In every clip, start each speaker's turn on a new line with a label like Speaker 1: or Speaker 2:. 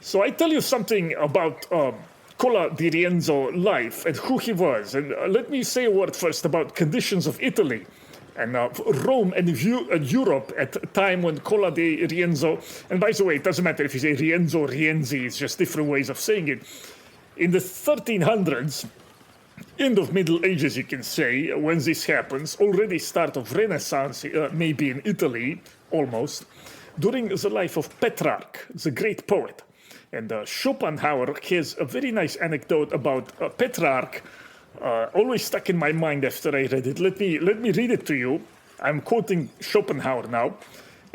Speaker 1: So I tell you something about Cola di Rienzo life and who he was. And let me say a word first about conditions of Italy and Rome and Europe at a time when Cola di Rienzo, and by the way, it doesn't matter if you say Rienzo or Rienzi, it's just different ways of saying it. In the 1300s, end of Middle Ages, you can say, when this happens, already start of Renaissance, maybe in Italy, almost, during the life of Petrarch, the great poet. And Schopenhauer has a very nice anecdote about Petrarch, always stuck in my mind after I read it. Let me read it to you. I'm quoting Schopenhauer now.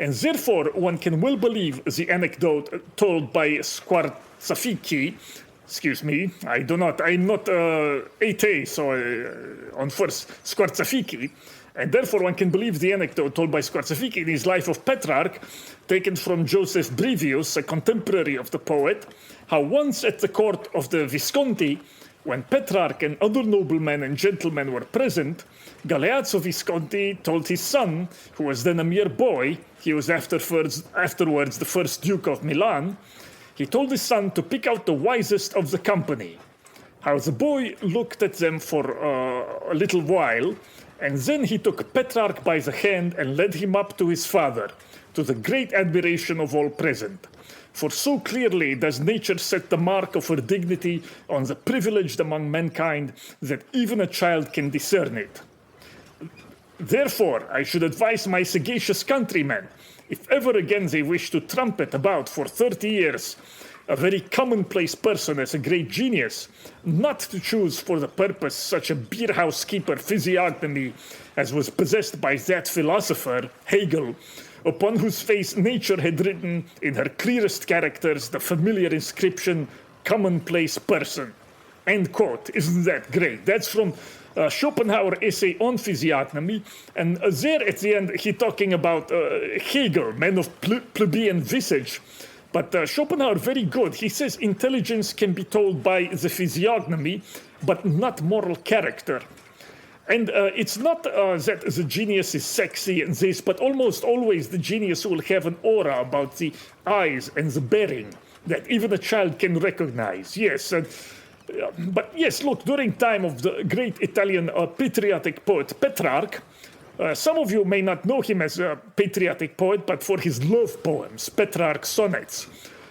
Speaker 1: And therefore, one can well believe the anecdote told by Squarzafichi. Excuse me, I'm not AT, so on first, Squarzafichi. And therefore, one can believe the anecdote told by Squarzafichi in his Life of Petrarch, taken from Joseph Brevius, a contemporary of the poet, how once at the court of the Visconti, when Petrarch and other noblemen and gentlemen were present, Galeazzo Visconti told his son, who was then a mere boy, he was afterwards the first Duke of Milan, he told his son to pick out the wisest of the company. How the boy looked at them for a little while, and then he took Petrarch by the hand and led him up to his father, to the great admiration of all present. For so clearly does nature set the mark of her dignity on the privileged among mankind that even a child can discern it. Therefore, I should advise my sagacious countrymen, if ever again they wish to trumpet about for 30 years, a very commonplace person as a great genius, not to choose for the purpose such a beerhouse keeper physiognomy as was possessed by that philosopher, Hegel, upon whose face nature had written in her clearest characters the familiar inscription, commonplace person. End quote. Isn't that great? That's from Schopenhauer essay on physiognomy, and there at the end he talking about Hegel, man of plebeian visage. But Schopenhauer, very good. He says intelligence can be told by the physiognomy, but not moral character. And it's not that the genius is sexy and this, but almost always the genius will have an aura about the eyes and the bearing that even a child can recognize. Yes, but yes, look, during time of the great Italian patriotic poet Petrarch, some of you may not know him as a patriotic poet, but for his love poems, Petrarch sonnets,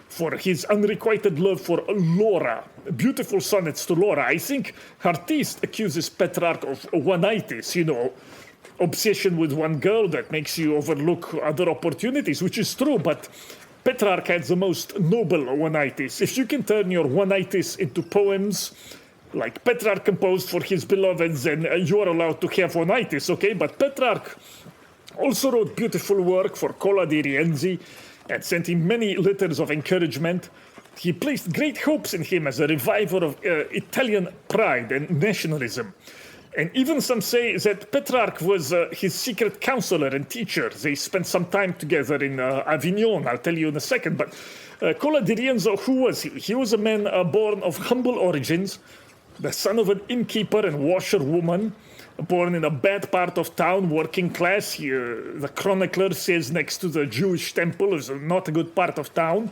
Speaker 1: for his unrequited love for Laura, beautiful sonnets to Laura. I think Artiste accuses Petrarch of one-itis, obsession with one girl that makes you overlook other opportunities, which is true, but Petrarch had the most noble one-itis. If you can turn your one-itis into poems, like Petrarch composed for his beloveds, then you are allowed to have one-itis, okay? But Petrarch also wrote beautiful work for Cola di Rienzo and sent him many letters of encouragement. He placed great hopes in him as a reviver of Italian pride and nationalism. And even some say that Petrarch was his secret counselor and teacher. They spent some time together in Avignon, I'll tell you in a second. But Cola di Rienzo, who was he? He was a man born of humble origins, the son of an innkeeper and washerwoman, born in a bad part of town, working class. The chronicler says next to the Jewish temple is not a good part of town.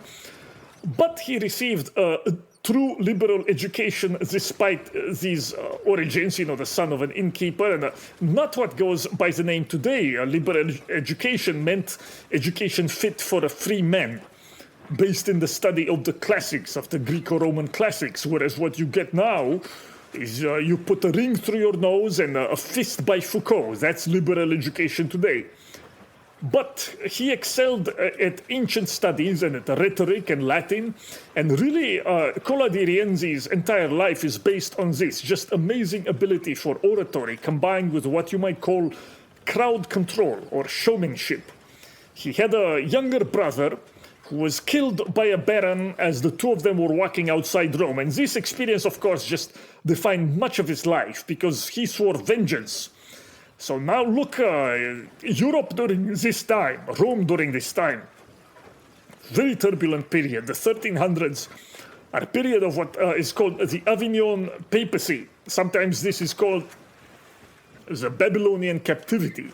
Speaker 1: But he received a true liberal education despite these origins, the son of an innkeeper, and not what goes by the name today. Liberal education meant education fit for a free man, based in the study of the classics, of the Greco-Roman classics, whereas what you get now is you put a ring through your nose and a fist by Foucault. That's liberal education today. But he excelled at ancient studies and at rhetoric and Latin, and really Cola di Rienzo's entire life is based on this, just amazing ability for oratory combined with what you might call crowd control or showmanship. He had a younger brother who was killed by a baron as the two of them were walking outside Rome. And this experience, of course, just defined much of his life because he swore vengeance. So now look, Europe during this time, Rome during this time, very turbulent period. The 1300s are a period of what is called the Avignon papacy. Sometimes this is called the Babylonian captivity.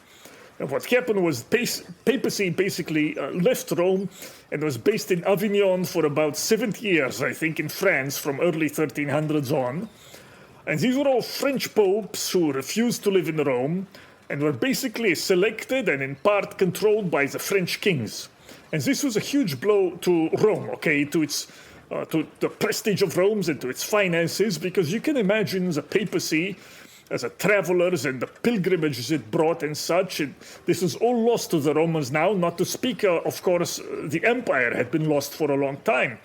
Speaker 1: What happened was papacy basically left Rome and was based in Avignon for about 70 years, I think, in France from early 1300s on. And these were all French popes who refused to live in Rome and were basically selected and in part controlled by the French kings. And this was a huge blow to Rome, okay, to the prestige of Rome and to its finances, because you can imagine the papacy as a travelers and the pilgrimages it brought and such. This was all lost to the Romans now, not to speak, of course, the empire had been lost for a long time.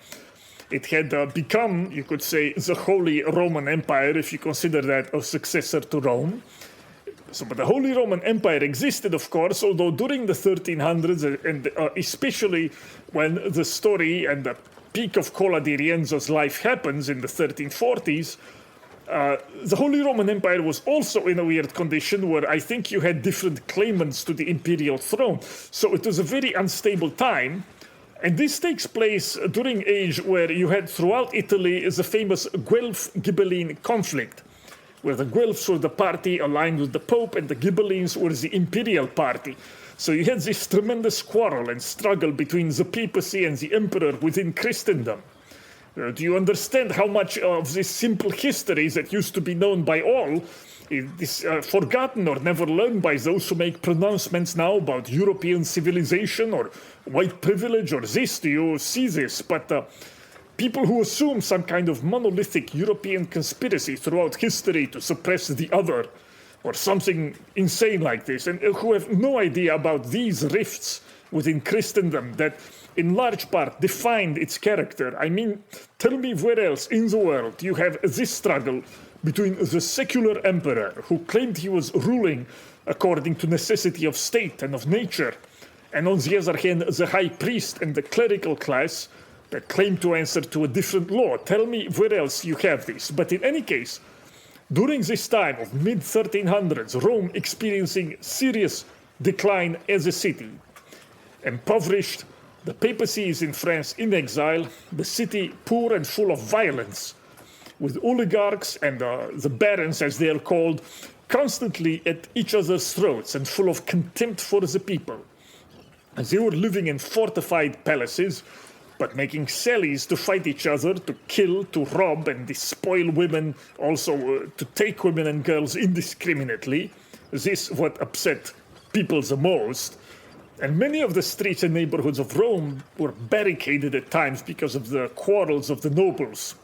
Speaker 1: It had become, you could say, the Holy Roman Empire, if you consider that a successor to Rome. So, but the Holy Roman Empire existed, of course, although during the 1300s, and especially when the story and the peak of Cola di Rienzo's life happens in the 1340s, the Holy Roman Empire was also in a weird condition where I think you had different claimants to the imperial throne. So it was a very unstable time. And this takes place during an age where you had throughout Italy the famous Guelph-Ghibelline conflict, where the Guelphs were the party aligned with the Pope and the Ghibellines were the imperial party. So you had this tremendous quarrel and struggle between the papacy and the emperor within Christendom. Do you understand how much of this simple history that used to be known by all is forgotten or never learned by those who make pronouncements now about European civilization or white privilege or this? Do you see this? But people who assume some kind of monolithic European conspiracy throughout history to suppress the other or something insane like this, and who have no idea about these rifts within Christendom that in large part defined its character. I mean, tell me where else in the world you have this struggle between the secular emperor who claimed he was ruling according to necessity of state and of nature, and on the other hand, the high priest and the clerical class that claimed to answer to a different law. Tell me where else you have this. But in any case, during this time of mid-1300s, Rome experiencing serious decline as a city, impoverished, the papacy is in France in exile, the city poor and full of violence, with oligarchs and the barons, as they are called, constantly at each other's throats and full of contempt for the people. As they were living in fortified palaces, but making sallies to fight each other, to kill, to rob, and despoil women, also to take women and girls indiscriminately. This what upset people the most. And many of the streets and neighborhoods of Rome were barricaded at times because of the quarrels of the nobles.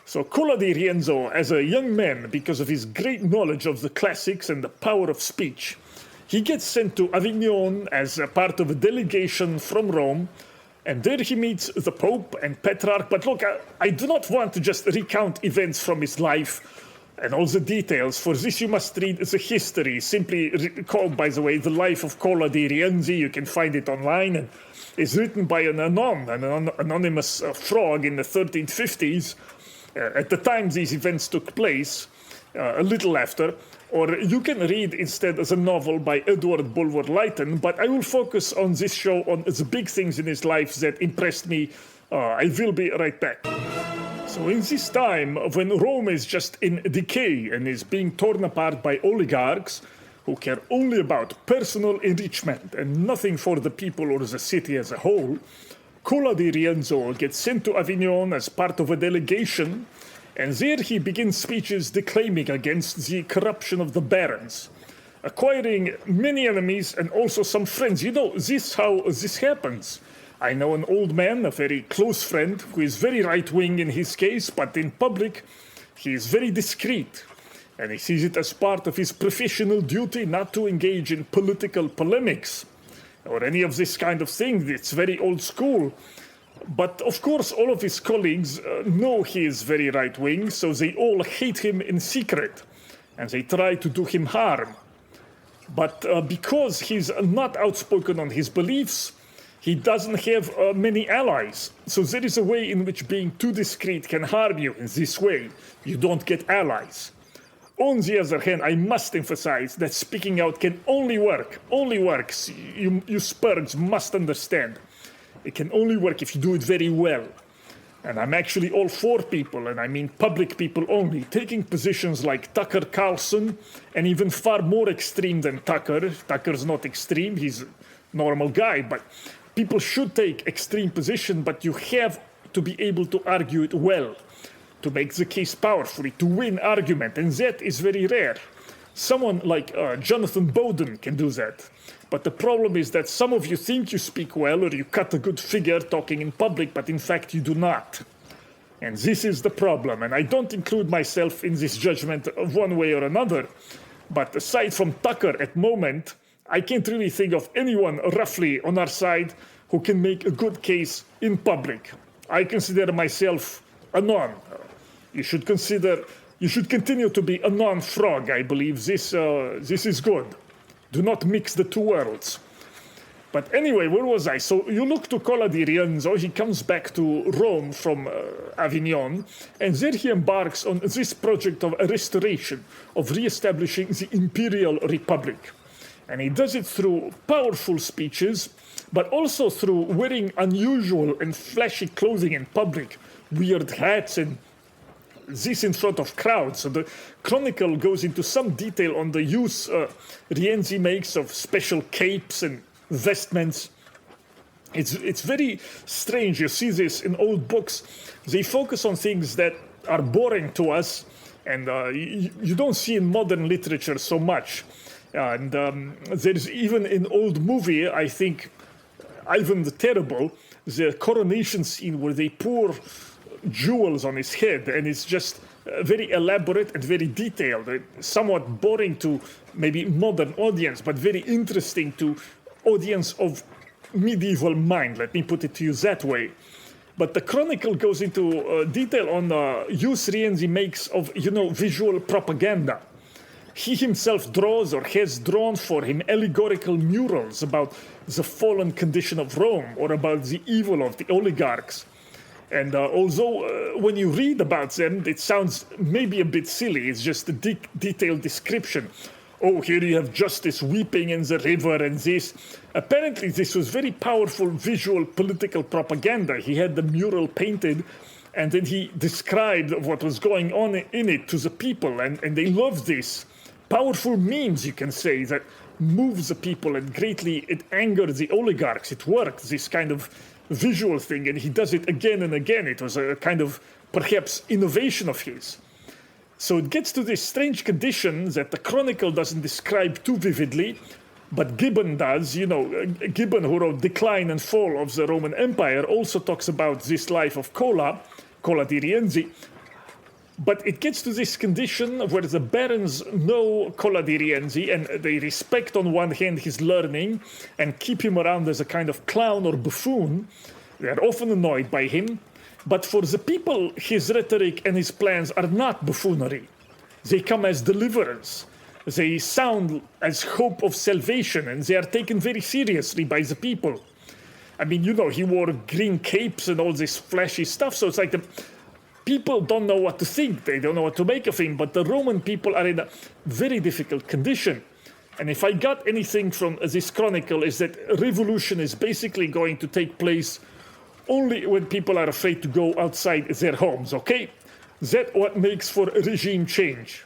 Speaker 1: So Cola di Rienzo, as a young man, because of his great knowledge of the classics and the power of speech, he gets sent to Avignon as a part of a delegation from Rome, and there he meets the Pope and Petrarch. But look, I do not want to just recount events from his life and all the details. For this you must read the history, simply called, by the way, The Life of Cola di Rienzo. You can find it online, and it's written by an anonymous frog in the 1350s. At the time these events took place, a little after. Or you can read instead the novel by Edward Bulwer-Lytton, but I will focus on this show on the big things in his life that impressed me. I will be right back. So in this time, when Rome is just in decay and is being torn apart by oligarchs who care only about personal enrichment and nothing for the people or the city as a whole, Cola di Rienzo gets sent to Avignon as part of a delegation, and there he begins speeches declaiming against the corruption of the barons, acquiring many enemies and also some friends. You know, how this happens. I know an old man, a very close friend, who is very right-wing in his case, but in public he is very discreet. And he sees it as part of his professional duty not to engage in political polemics or any of this kind of thing. It's very old school. But of course, all of his colleagues know he is very right-wing, so they all hate him in secret, and they try to do him harm. But because he's not outspoken on his beliefs, he doesn't have many allies. So there is a way in which being too discreet can harm you in this way. You don't get allies. On the other hand, I must emphasize that speaking out can only works. You Spurgs must understand. It can only work if you do it very well. And I'm actually all for people, and I mean public people only, taking positions like Tucker Carlson, and even far more extreme than Tucker. Tucker's not extreme, he's a normal guy, but people should take extreme position, but you have to be able to argue it well, to make the case powerfully, to win argument, and that is very rare. Someone like Jonathan Bowden can do that. But the problem is that some of you think you speak well or you cut a good figure talking in public, but in fact you do not. And this is the problem. And I don't include myself in this judgment of one way or another. But aside from Tucker at the moment, I can't really think of anyone roughly on our side who can make a good case in public. I consider myself a non. You should continue to be a non-frog, I believe. This is good. Do not mix the two worlds. But anyway, where was I? So you look to Cola di Rienzo. He comes back to Rome from Avignon, and there he embarks on this project of a restoration, of re-establishing the imperial republic. And he does it through powerful speeches, but also through wearing unusual and flashy clothing in public, weird hats and this in front of crowds. So the chronicle goes into some detail on the use Rienzi makes of special capes and vestments. It's very strange. You see this in old books. They focus on things that are boring to us, and you don't see in modern literature so much. And there's even in old movie, I think, Ivan the Terrible, the coronation scene where they pour jewels on his head, and it's just very elaborate and very detailed, somewhat boring to maybe modern audience, but very interesting to audience of medieval mind, let me put it to you that way. But the chronicle goes into detail on use Rienzi makes of, visual propaganda. He himself draws or has drawn for him allegorical murals about the fallen condition of Rome or about the evil of the oligarchs. And although when you read about them, it sounds maybe a bit silly, it's just a detailed description. Oh, here you have justice weeping in the river and this. Apparently, this was very powerful visual political propaganda. He had the mural painted, and then he described what was going on in it to the people, and they loved this. Powerful memes, you can say, that moves the people, and greatly it angered the oligarchs. It worked, this kind of visual thing, and he does it again and again. It was a kind of, perhaps, innovation of his. So it gets to this strange condition that the Chronicle doesn't describe too vividly, but Gibbon does. Gibbon, who wrote Decline and Fall of the Roman Empire, also talks about this life of Cola di Rienzi. But it gets to this condition where the barons know Cola di Rienzi, and they respect on one hand his learning and keep him around as a kind of clown or buffoon. They are often annoyed by him. But for the people, his rhetoric and his plans are not buffoonery. They come as deliverance. They sound as hope of salvation, and they are taken very seriously by the people. I mean, he wore green capes and all this flashy stuff, so it's like the people don't know what to think. They don't know what to make of him, but the Roman people are in a very difficult condition. And if I got anything from this chronicle, is that revolution is basically going to take place only when people are afraid to go outside their homes, okay? That's what makes for regime change.